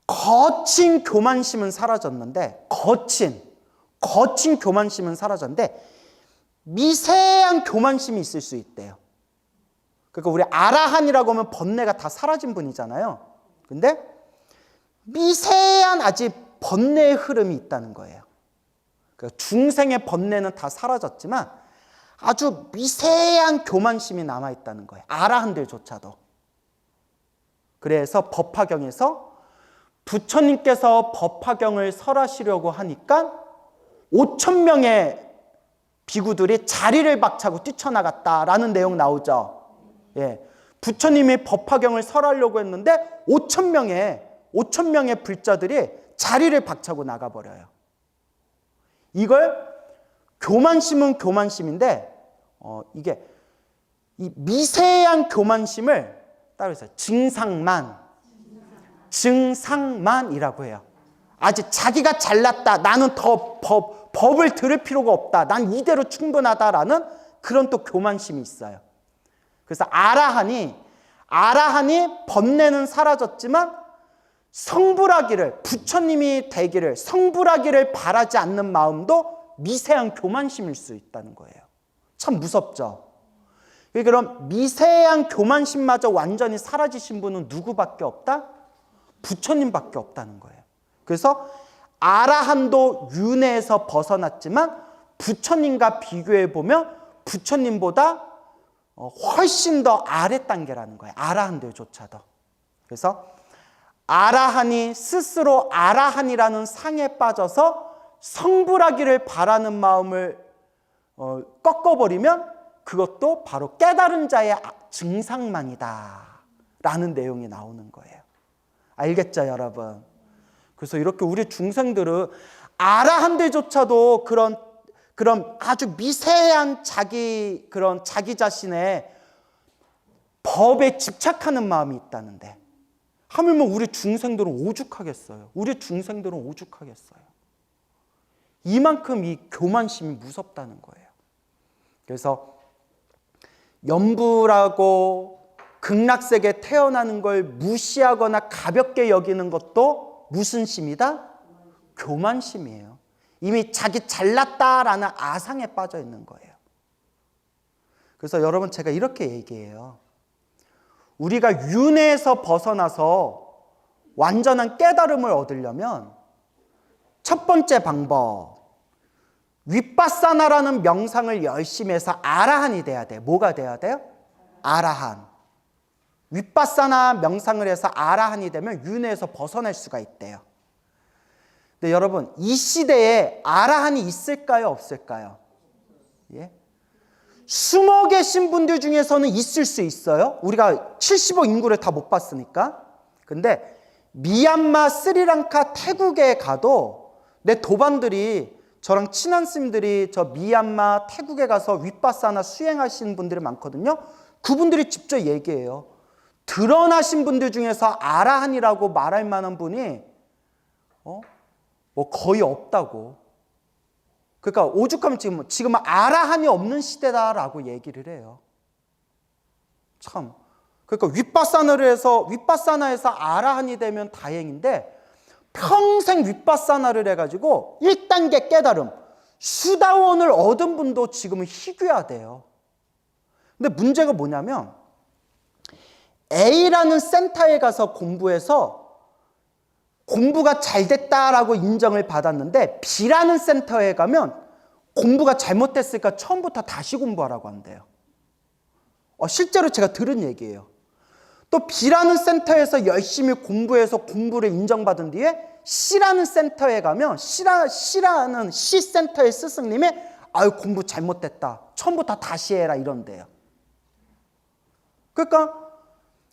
거친 교만심은 사라졌는데 거친 교만심은 사라졌는데 미세한 교만심이 있을 수 있대요. 그러니까 우리 아라한이라고 하면 번뇌가 다 사라진 분이잖아요. 근데 미세한 아직 번뇌의 흐름이 있다는 거예요. 그러니까 중생의 번뇌는 다 사라졌지만 아주 미세한 교만심이 남아있다는 거예요. 아라한들조차도. 그래서 법화경에서 부처님께서 법화경을 설하시려고 하니까 5,000명의 비구들이 자리를 박차고 뛰쳐나갔다라는 내용 나오죠. 예, 부처님이 법화경을 설하려고 했는데 5,000명의 불자들이 자리를 박차고 나가버려요. 이걸 교만심은 교만심인데 이게 이 미세한 교만심을 따로 해서 증상만이라고 해요. 아직 자기가 잘났다. 나는 더 법을 들을 필요가 없다. 난 이대로 충분하다라는 그런 또 교만심이 있어요. 그래서 아라한이 번뇌는 사라졌지만 성불하기를, 부처님이 되기를, 성불하기를 바라지 않는 마음도 미세한 교만심일 수 있다는 거예요. 참 무섭죠. 그럼 미세한 교만심마저 완전히 사라지신 분은 누구밖에 없다? 부처님밖에 없다는 거예요. 그래서 아라한도 윤회에서 벗어났지만 부처님과 비교해 보면 부처님보다 훨씬 더 아래 단계라는 거예요. 아라한들조차도. 그래서 아라한이 스스로 아라한이라는 상에 빠져서 성불하기를 바라는 마음을 꺾어버리면 그것도 바로 깨달은 자의 증상만이다 라는 내용이 나오는 거예요. 알겠죠, 여러분? 그래서 이렇게 우리 중생들은 아라한들조차도 그런 아주 미세한 자기 자신의 법에 집착하는 마음이 있다는데 하물며 우리 중생들은 오죽하겠어요. 우리 중생들은 오죽하겠어요. 이만큼 이 교만심이 무섭다는 거예요. 그래서 염불하고 극락세계에 태어나는 걸 무시하거나 가볍게 여기는 것도 무슨 심이다? 교만심이에요. 이미 자기 잘났다라는 아상에 빠져 있는 거예요. 그래서 여러분 제가 이렇게 얘기해요. 우리가 윤회에서 벗어나서 완전한 깨달음을 얻으려면 첫 번째 방법, 윗바사나라는 명상을 열심히 해서 아라한이 돼야 돼. 뭐가 돼야 돼요? 아라한. 윗바사나 명상을 해서 아라한이 되면 윤회에서 벗어날 수가 있대요. 근데 여러분 이 시대에 아라한이 있을까요? 없을까요? 예? 숨어 계신 분들 중에서는 있을 수 있어요. 우리가 70억 인구를 다 못 봤으니까. 근데 미얀마, 스리랑카, 태국에 가도 내 도반들이 저랑 친한 스님들이 저 미얀마, 태국에 가서 윗바사나 수행하시는 분들이 많거든요. 그분들이 직접 얘기해요. 드러나신 분들 중에서 아라한이라고 말할 만한 분이 뭐 거의 없다고. 그러니까 오죽하면 지금 아라한이 없는 시대다라고 얘기를 해요. 참. 그러니까 윗바사나에서 아라한이 되면 다행인데 평생 윗바사나를 해가지고 1단계 깨달음, 수다원을 얻은 분도 지금은 희귀하대요. 근데 문제가 뭐냐면 A라는 센터에 가서 공부해서 공부가 잘 됐다라고 인정을 받았는데 B라는 센터에 가면 공부가 잘못됐으니까 처음부터 다시 공부하라고 한대요. 실제로 제가 들은 얘기예요. 또 B라는 센터에서 열심히 공부해서 공부를 인정받은 뒤에 C라는 센터에 가면 C라는 C 센터의 스승님이 아유 공부 잘못됐다. 처음부터 다시 해라 이런대요. 그러니까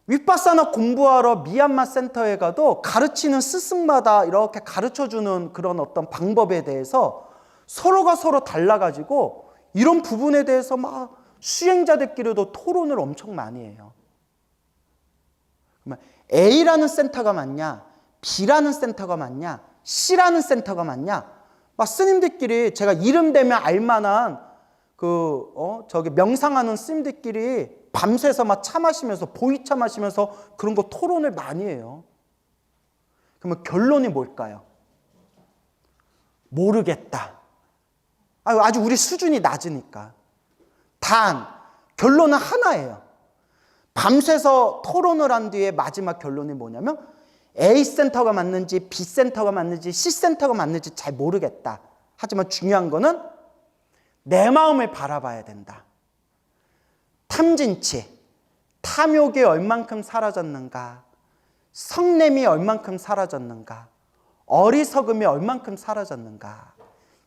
윗바사나 공부하러 미얀마 센터에 가도 가르치는 스승마다 이렇게 가르쳐주는 그런 어떤 방법에 대해서 서로가 서로 달라가지고 이런 부분에 대해서 막 수행자들끼리도 토론을 엄청 많이 해요. 그러면 A라는 센터가 맞냐, B라는 센터가 맞냐, C라는 센터가 맞냐, 막 스님들끼리 제가 이름 대면 알만한 저기 명상하는 스님들끼리 밤새서 막 차 마시면서 보이차 마시면서 그런 거 토론을 많이 해요. 그러면 결론이 뭘까요? 모르겠다. 아주 우리 수준이 낮으니까. 단 결론은 하나예요. 밤새서 토론을 한 뒤에 마지막 결론이 뭐냐면 A 센터가 맞는지 B 센터가 맞는지 C 센터가 맞는지 잘 모르겠다. 하지만 중요한 거는 내 마음을 바라봐야 된다. 탐진치, 탐욕이 얼만큼 사라졌는가, 성냄이 얼만큼 사라졌는가, 어리석음이 얼만큼 사라졌는가,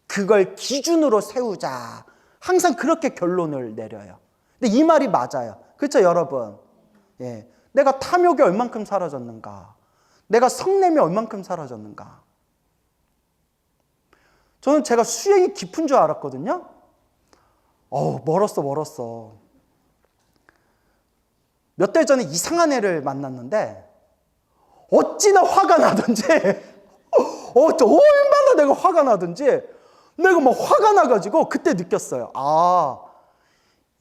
그걸 기준으로 세우자. 항상 그렇게 결론을 내려요. 근데 이 말이 맞아요. 그렇죠, 여러분? 예. 내가 탐욕이 얼만큼 사라졌는가, 내가 성냄이 얼만큼 사라졌는가. 저는 제가 수행이 깊은 줄 알았거든요. 멀었어. 몇 달 전에 이상한 애를 만났는데 어찌나 화가 나든지 얼마나 내가 화가 나든지 내가 막 화가 나가지고 그때 느꼈어요.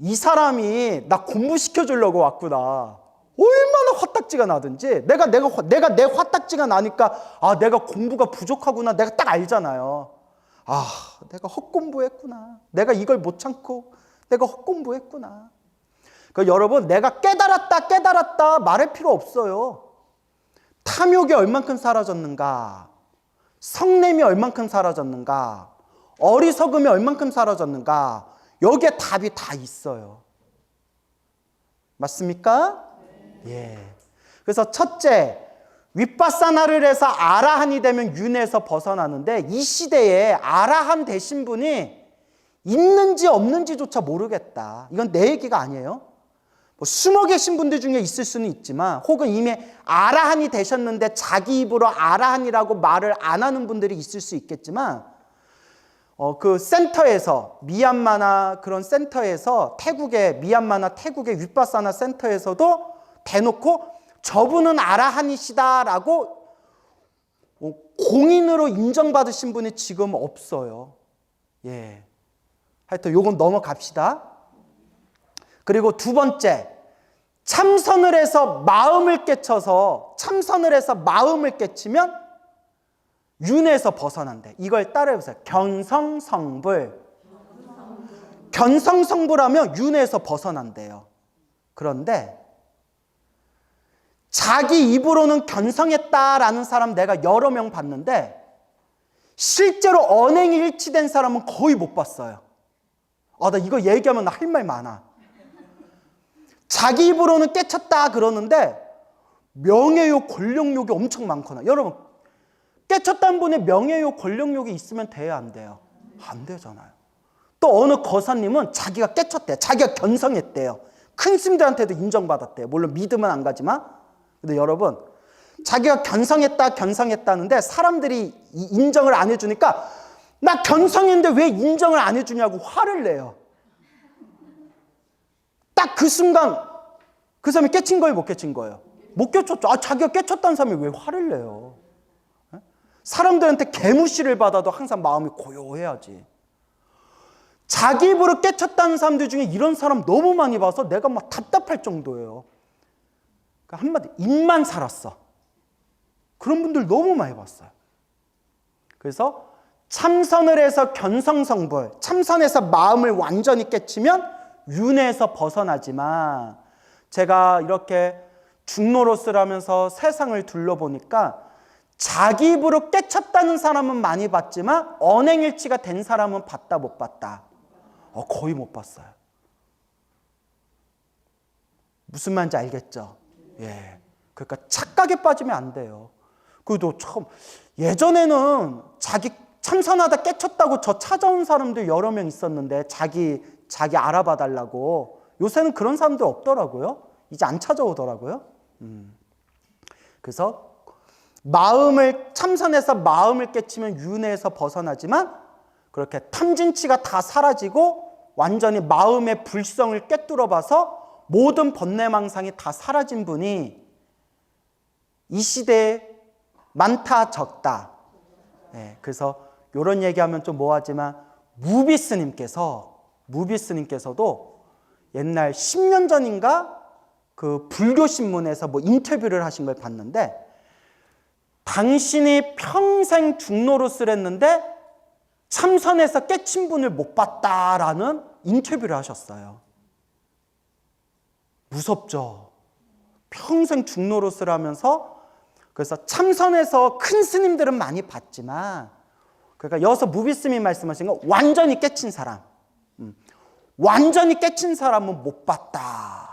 이 사람이 나 공부시켜주려고 왔구나. 얼마나 화딱지가 나든지 내가 내 화딱지가 나니까 내가 공부가 부족하구나 내가 딱 알잖아요. 내가 헛공부했구나. 내가 이걸 못 참고 내가 헛공부했구나. 그러니까 여러분 내가 깨달았다 말할 필요 없어요. 탐욕이 얼만큼 사라졌는가? 성냄이 얼만큼 사라졌는가? 어리석음이 얼만큼 사라졌는가? 여기에 답이 다 있어요. 맞습니까? 예. 그래서 첫째, 윗바사나를 해서 아라한이 되면 윤회에서 벗어나는데, 이 시대에 아라한 되신 분이 있는지 없는지조차 모르겠다. 이건 내 얘기가 아니에요. 뭐 숨어 계신 분들 중에 있을 수는 있지만, 혹은 이미 아라한이 되셨는데 자기 입으로 아라한이라고 말을 안 하는 분들이 있을 수 있겠지만, 그 센터에서, 미얀마나 그런 센터에서, 미얀마나 태국의 윗바사나 센터에서도 대놓고 저분은 아라한이시다라고 공인으로 인정받으신 분이 지금 없어요. 예. 하여튼 요건 넘어갑시다. 그리고 두 번째, 참선을 해서 마음을 깨치면 윤회에서 벗어난대. 이걸 따라해보세요. 견성성불. 견성성불하면 윤회에서 벗어난대요. 그런데 자기 입으로는 견성했다라는 사람 내가 여러 명 봤는데 실제로 언행이 일치된 사람은 거의 못 봤어요. 나 이거 얘기하면 나 할 말 많아. 자기 입으로는 깨쳤다 그러는데 명예욕, 권력욕이 엄청 많거나. 여러분, 깨쳤다는 분의 명예욕, 권력욕이 있으면 돼야 안 돼요? 안 되잖아요. 또 어느 거사님은 자기가 깨쳤대요. 자기가 견성했대요. 큰 스님들한테도 인정받았대요. 물론 믿음은 안 가지만. 근데 여러분, 자기가 견성했다는데 사람들이 인정을 안 해주니까 나 견성했는데 왜 인정을 안 해주냐고 화를 내요. 딱 그 순간 그 사람이 깨친 거예요, 못 깨친 거예요? 못 깨쳤죠. 자기가 깨쳤다는 사람이 왜 화를 내요? 사람들한테 개무시를 받아도 항상 마음이 고요해야지. 자기 입으로 깨쳤다는 사람들 중에 이런 사람 너무 많이 봐서 내가 막 답답할 정도예요. 그러니까 한마디, 입만 살았어. 그런 분들 너무 많이 봤어요. 그래서 참선을 해서 견성성불, 참선해서 마음을 완전히 깨치면 윤회에서 벗어나지만, 제가 이렇게 중노로스를 하면서 세상을 둘러보니까 자기 입으로 깨쳤다는 사람은 많이 봤지만 언행일치가 된 사람은 봤다 못 봤다? 거의 못 봤어요. 무슨 말인지 알겠죠? 예. 그러니까 착각에 빠지면 안 돼요. 그래도 처음 예전에는 자기 참선하다 깨쳤다고 저 찾아온 사람들 여러 명 있었는데 자기 알아봐 달라고. 요새는 그런 사람들 없더라고요. 이제 안 찾아오더라고요. 그래서 참선해서 마음을 깨치면 윤회에서 벗어나지만 그렇게 탐진치가 다 사라지고 완전히 마음의 불성을 꿰뚫어 봐서 모든 번뇌망상이 다 사라진 분이 이 시대에 많다 적다. 네, 그래서 이런 얘기하면 좀 뭐하지만 무비스님께서도 옛날 10년 전인가 그 불교신문에서 뭐 인터뷰를 하신 걸 봤는데, 당신이 평생 중노릇을 했는데 참선해서 깨친 분을 못 봤다라는 인터뷰를 하셨어요. 무섭죠? 평생 중노릇을 하면서, 그래서 참선해서 큰 스님들은 많이 봤지만, 그러니까 여기서 무비스님이 말씀하신 건 완전히 깨친 사람, 완전히 깨친 사람은 못 봤다.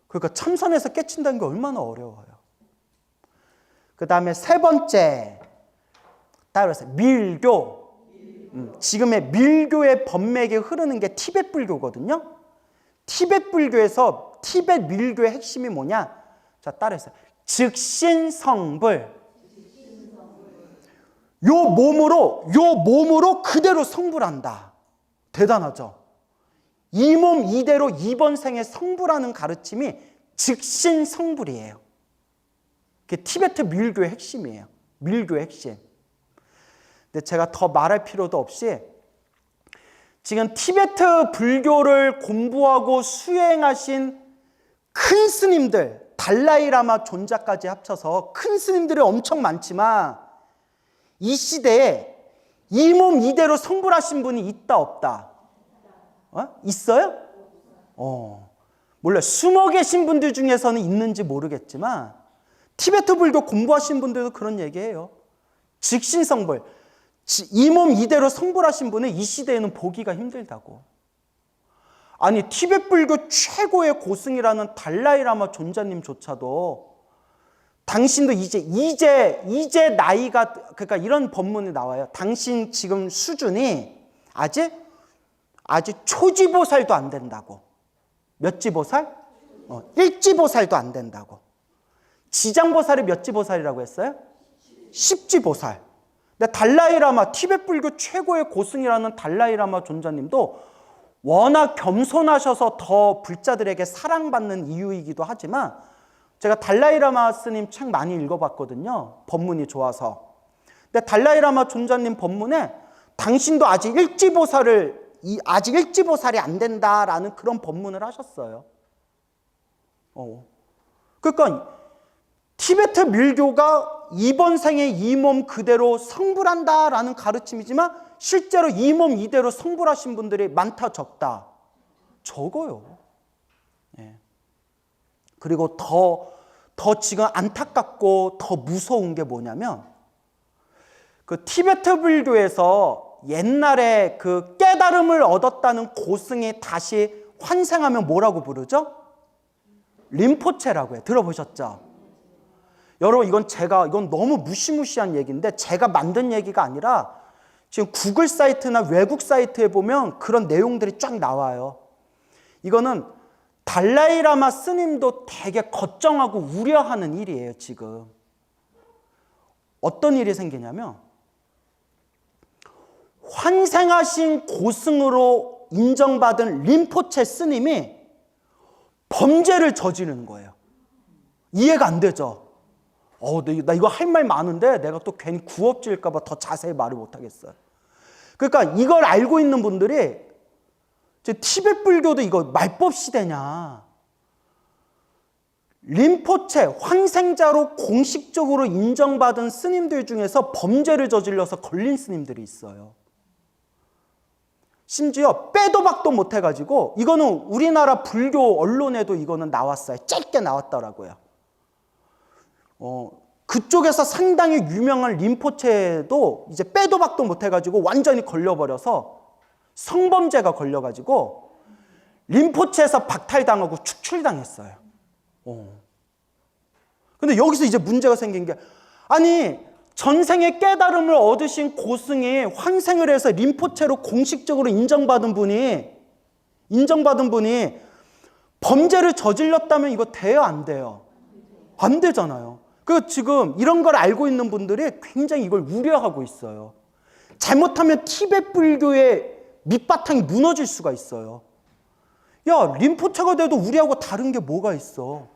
그러니까 참선해서 깨친다는 게 얼마나 어려워요. 그 다음에 세 번째, 따라서 밀교. 지금의 밀교의 법맥에 흐르는 게 티베트 불교거든요. 티베트 불교에서 티베트 밀교의 핵심이 뭐냐? 자, 따라서 즉신성불. 요 몸으로 그대로 성불한다. 대단하죠? 이 몸 이대로 이번 생에 성불하는 가르침이 즉신성불이에요. 그게 티베트 밀교의 핵심이에요. 밀교의 핵심. 근데 제가 더 말할 필요도 없이 지금 티베트 불교를 공부하고 수행하신 큰 스님들, 달라이라마 존자까지 합쳐서 큰 스님들이 엄청 많지만 이 시대에 이 몸 이대로 성불하신 분이 있다 없다? 있어요? 몰라요. 숨어 계신 분들 중에서는 있는지 모르겠지만 티베트 불교 공부하신 분들도 그런 얘기해요. 직신성불, 이 몸 이대로 성불하신 분은 이 시대에는 보기가 힘들다고. 아니 티베트 불교 최고의 고승이라는 달라이라마 존자님조차도 당신도 이제 나이가, 그러니까 이런 법문이 나와요. 당신 지금 수준이 아직 초지보살도 안 된다고. 몇 지보살? 1지보살도 안 된다고. 지장보살이 몇 지보살이라고 했어요? 10지보살. 근데 달라이라마, 티베트 불교 최고의 고승이라는 달라이라마 존자님도 워낙 겸손하셔서 더 불자들에게 사랑받는 이유이기도 하지만, 제가 달라이라마 스님 책 많이 읽어봤거든요. 법문이 좋아서. 근데 달라이라마 존자님 법문에 당신도 아직 일지보살이 안 된다라는 그런 법문을 하셨어요. 그러니까 티베트 밀교가 이번 생에 이 몸 그대로 성불한다라는 가르침이지만 실제로 이 몸 이대로 성불하신 분들이 많다 적다? 적어요. 예. 그리고 더 지금 안타깝고 더 무서운 게 뭐냐면, 그 티베트 불교에서 옛날에 그 깨달음을 얻었다는 고승이 다시 환생하면 뭐라고 부르죠? 림포체라고 해요. 들어보셨죠? 여러분 이건 너무 무시무시한 얘기인데 제가 만든 얘기가 아니라 지금 구글 사이트나 외국 사이트에 보면 그런 내용들이 쫙 나와요. 이거는 달라이라마 스님도 되게 걱정하고 우려하는 일이에요. 지금 어떤 일이 생기냐면, 환생하신 고승으로 인정받은 림포체 스님이 범죄를 저지르는 거예요. 이해가 안 되죠? 나 이거 할 말 많은데 내가 또 괜히 구업질까 봐 더 자세히 말을 못 하겠어요. 그러니까 이걸 알고 있는 분들이, 티베트 불교도 이거 말법 시대냐, 림포체 환생자로 공식적으로 인정받은 스님들 중에서 범죄를 저질러서 걸린 스님들이 있어요. 심지어 빼도 박도 못 해가지고, 이거는 우리나라 불교 언론에도 이거는 나왔어요. 짧게 나왔더라고요. 그쪽에서 상당히 유명한 림포체도 이제 빼도 박도 못 해가지고 완전히 걸려버려서 성범죄가 걸려가지고 림포체에서 박탈당하고 축출당했어요. 근데 여기서 이제 문제가 생긴 게, 아니 전생에 깨달음을 얻으신 고승이 환생을 해서 림포체로 공식적으로 인정받은 분이 범죄를 저질렀다면 이거 돼요, 안 돼요? 안 되잖아요. 그 지금 이런 걸 알고 있는 분들이 굉장히 이걸 우려하고 있어요. 잘못하면 티베트 불교의 밑바탕이 무너질 수가 있어요. 야, 림포체가 돼도 우리하고 다른 게 뭐가 있어?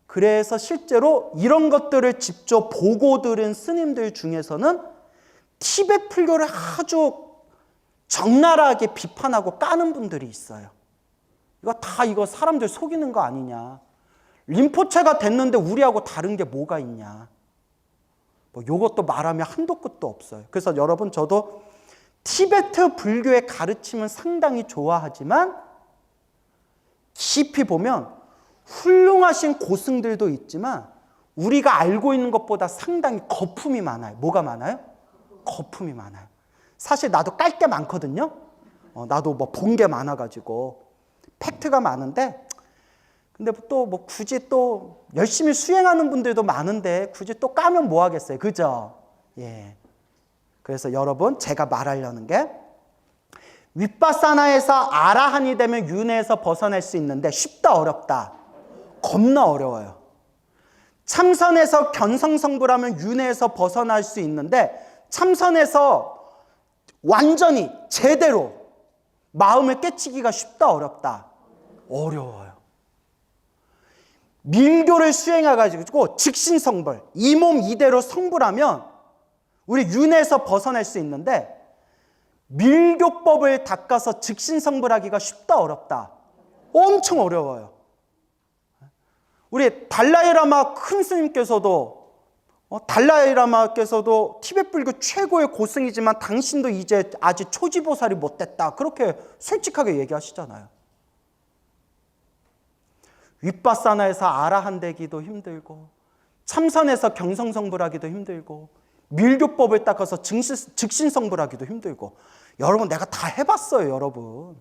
그래서 실제로 이런 것들을 직접 보고 들은 스님들 중에서는 티베트 불교를 아주 적나라하게 비판하고 까는 분들이 있어요. 이거 사람들 속이는 거 아니냐. 림포체가 됐는데 우리하고 다른 게 뭐가 있냐. 이것도 말하면 한도 끝도 없어요. 그래서 여러분, 저도 티베트 불교의 가르침은 상당히 좋아하지만 깊이 보면 훌륭하신 고승들도 있지만 우리가 알고 있는 것보다 상당히 거품이 많아요. 뭐가 많아요? 거품이 많아요. 사실 나도 깔 게 많거든요. 나도 본 게 많아가지고 팩트가 많은데, 근데 또 굳이 또 열심히 수행하는 분들도 많은데 굳이 또 까면 뭐 하겠어요, 그죠? 예. 그래서 여러분, 제가 말하려는 게, 윗바사나에서 아라한이 되면 윤회에서 벗어날 수 있는데 쉽다 어렵다? 겁나 어려워요. 참선에서 견성성불하면 윤회에서 벗어날 수 있는데 참선에서 완전히 제대로 마음을 깨치기가 쉽다 어렵다? 어려워요. 밀교를 수행해가지고 직신성불, 이 몸 이대로 성불하면 우리 윤회에서 벗어날 수 있는데, 밀교법을 닦아서 직신성불하기가 쉽다 어렵다? 엄청 어려워요. 우리 달라이라마 큰 스님께서도 티베트 불교 최고의 고승이지만 당신도 이제 아직 초지보살이 못 됐다, 그렇게 솔직하게 얘기하시잖아요. 윗바사나에서 아라한 되기도 힘들고 참선에서 경성성불하기도 힘들고 밀교법을 닦아서 즉신성불하기도 힘들고. 여러분, 내가 다 해봤어요. 여러분,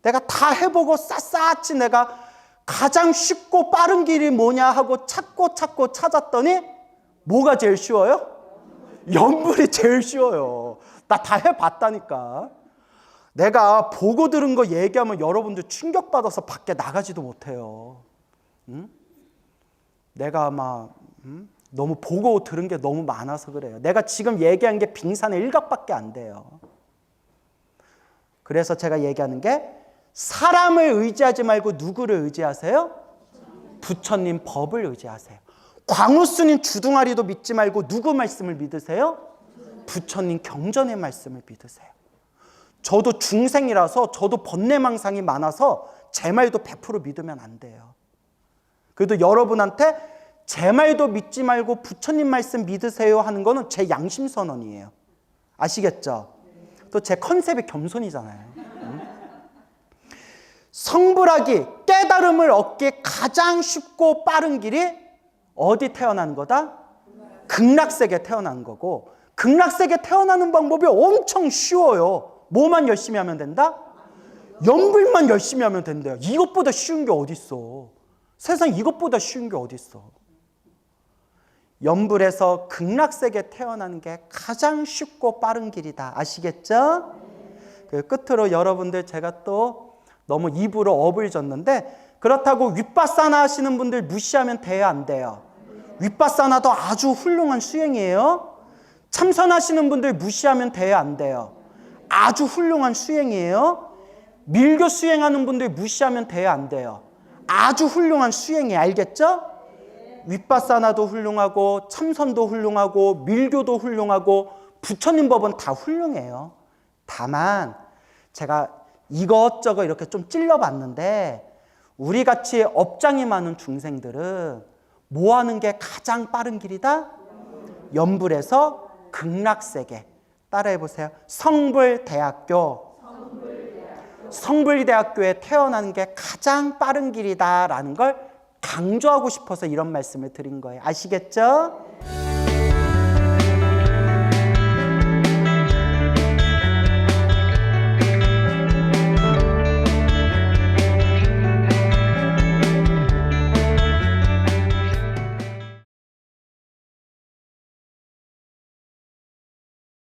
내가 다 해보고 샅샅이 내가 가장 쉽고 빠른 길이 뭐냐 하고 찾고 찾았더니 뭐가 제일 쉬워요? 염불이 제일 쉬워요. 나 다 해봤다니까. 내가 보고 들은 거 얘기하면 여러분들 충격받아서 밖에 나가지도 못해요. 응? 내가 막 너무 보고 들은 게 너무 많아서 그래요. 내가 지금 얘기한 게 빙산의 일각밖에 안 돼요. 그래서 제가 얘기하는 게, 사람을 의지하지 말고 누구를 의지하세요? 부처님 법을 의지하세요. 광우스님 주둥아리도 믿지 말고 누구 말씀을 믿으세요? 부처님 경전의 말씀을 믿으세요. 저도 중생이라서, 저도 번뇌망상이 많아서 제 말도 100% 믿으면 안 돼요. 그래도 여러분한테 제 말도 믿지 말고 부처님 말씀 믿으세요 하는 거는 제 양심선언이에요. 아시겠죠? 또 제 컨셉이 겸손이잖아요. 성불하기, 깨달음을 얻기 가장 쉽고 빠른 길이 어디 태어난 거다? 극락세계 태어난 거고, 극락세계 태어나는 방법이 엄청 쉬워요. 뭐만 열심히 하면 된다? 염불만 열심히 하면 된대요. 이것보다 쉬운 게 어딨어. 세상 이것보다 쉬운 게 어딨어. 염불에서 극락세계 태어나는 게 가장 쉽고 빠른 길이다. 아시겠죠? 그 끝으로 여러분들, 제가 또 너무 입으로 업을 줬는데, 그렇다고 윗바사나 하시는 분들 무시하면 돼요, 안 돼요? 윗바사나도 아주 훌륭한 수행이에요. 참선하시는 분들 무시하면 돼요, 안 돼요? 아주 훌륭한 수행이에요. 밀교 수행하는 분들 무시하면 돼요, 안 돼요? 아주 훌륭한 수행이에요. 알겠죠? 윗바사나도 훌륭하고 참선도 훌륭하고 밀교도 훌륭하고 부처님 법은 다 훌륭해요. 다만 제가 이것저것 이렇게 좀 찔러봤는데, 우리같이 업장이 많은 중생들은 뭐 하는 게 가장 빠른 길이다? 염불에서 극락세계. 따라해보세요. 성불대학교. 성불대학교에 태어나는 게 가장 빠른 길이다라는 걸 강조하고 싶어서 이런 말씀을 드린 거예요. 아시겠죠?